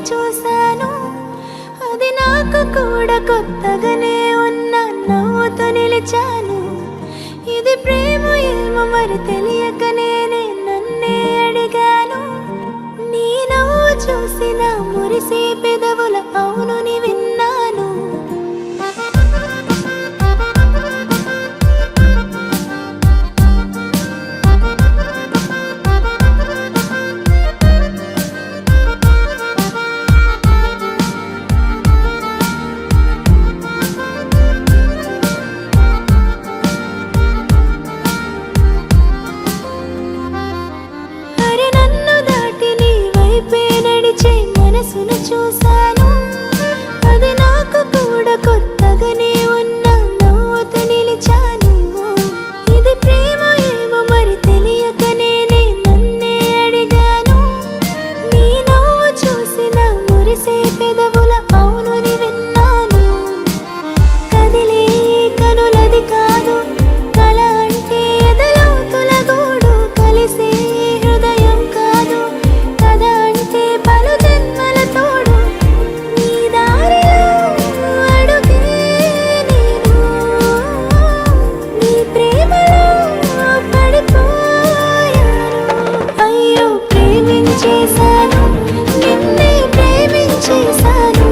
చూశాను, అది నాకు కూడా కొత్తగానే ఉన్న నవ్వుతో నిలిచాను. ఇది ప్రేమ ఏమో మరి తెలియక నేనే నన్నే అడిగాను. నీ నవ్వు చూసిన మురిసే పెదవుల అవునుని విన్నాను. మనసును చూశాను, అది నాకు కూడా కొత్తగానే ఉన్న నవ్వుతో నిలిచాను. ఇది ప్రేమ ఏమో మరి తెలియక నేనే నన్నే అడిగాను. నీ నవ్వు చూసిన మురిసే పెదవుల అవునుని విన్నాను. కదిలే కనులది కాదు, కల అంటే ఎదలోతుల గూడు, కలిసే హృదయం కాదు, కథ అంటే పలు జన్మల తోడు. నీ దారిలో అడుగే నేను, నీ ప్రేమలో పడిపోయాను. అయ్యో ప్రేమించేశాను, నిన్నే ప్రేమించేశాను.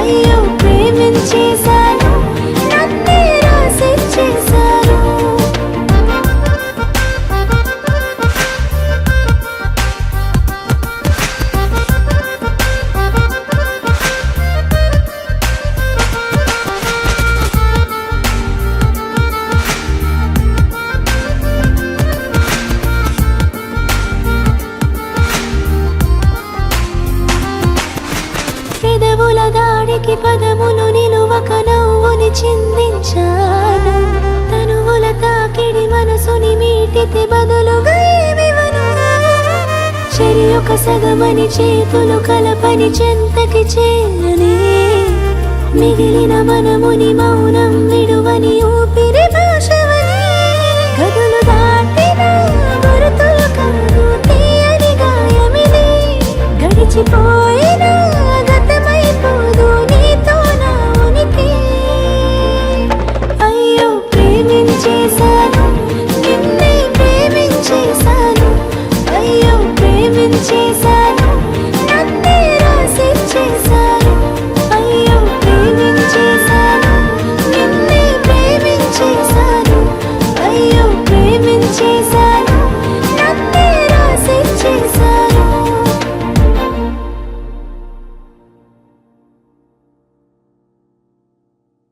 అయ్యో ప్రేమించేశాను, నన్నే రాసిచ్చేశాను. పెదవుల దాడికి పదములు నిలువక నవ్వుని చిందించాను. తనువుల తాకిడి మనసుని మీటితే బదులుగా ఏమివను. చెరి ఒక సగమని చేతులు కలపని చెంతకి చేరనే, మిగిలిన మనముని మౌనం విడువని ఊపిరి